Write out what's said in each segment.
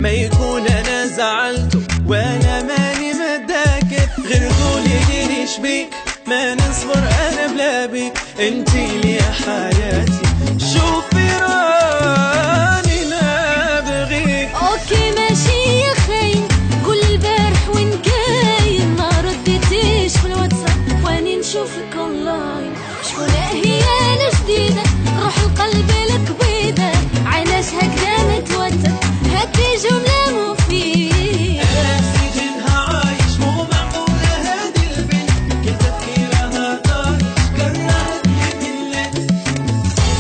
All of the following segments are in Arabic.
ما يكون انا زعلته وانا ماني متذاكر، غير قولي لي ليش بيك ما نصبر انا بلا بيك، انتي لي يا حياتي شوفي راني ما بغيك. اوكي ماشي يا خاين، قول البارح وين كاين، ما رديتيش في الواتساب واني نشوفك اونلاين. شكون هي انا جديدة روح القلب لك بيضة، علاش هكذا متوتر هاتي جملة مفيدة. انا في سجنها عايش مو معقولة هادي البنت، كل تفكيرها طايش كرهتني بالليل.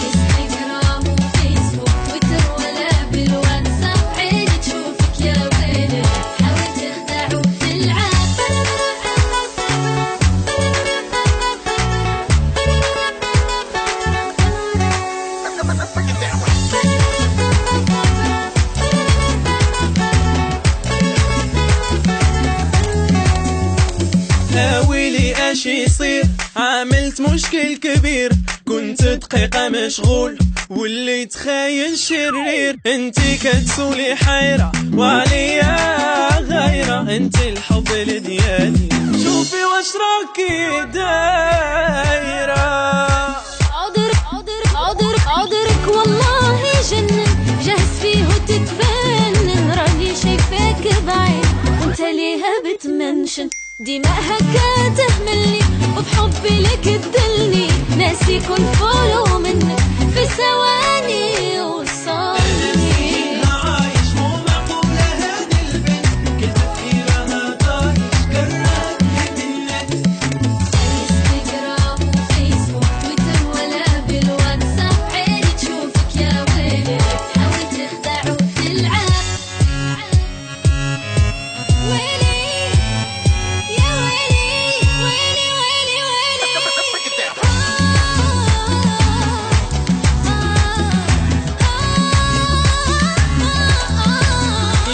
انستغرام وفيسبوك تويتر ولا بالواتساب، عيني تشوفك يا ويلي حاول تخدع وتلعب. ناويلي اش يصير، عملت مشكل كبير، كنت دقيقة مشغول واللي تخاين شرير. انتي كتسولي حيرة وعليا غيرة، انتي الحب ديالي شوفي واش راكي دايرة. عذرك والله جنن، جهز فيه وتتفنن، راني شايفاك بعيد وانت ليها بتمنشن، ديما هكا تهملني وبحبي لك تدلني، ناسي كل فولو منك في ثواني وصلني. عايش مو معقولة هادي البنت، كل تفكيرها طايش كرهتني بالليل. انستغرام وفيسبوك تويتر ولا بالواتساب، عيني تشوفك يا ويلي حاول تخدع وتلعب. ويلي يا ويلي ويلي ويلي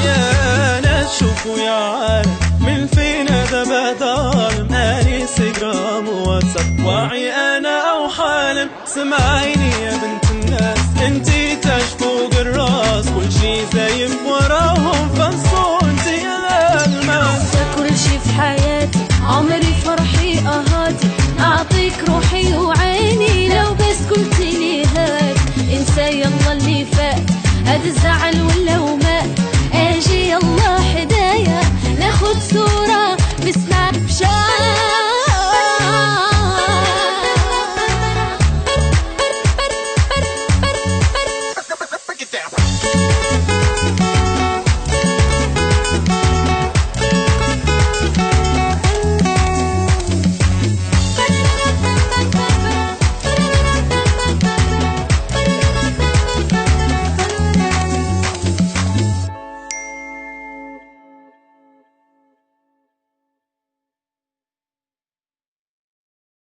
يا ناس شوفوا يا عالم من فينا دابا ظالم، اني انستغرام وواتساب واعي انا او حالم. سمعيني يا بنت الناس انتي تاج فوق الراس، كل شي زايم وراهم فانسوا انتي الالماس. كل شي في حياتي عمري فرحي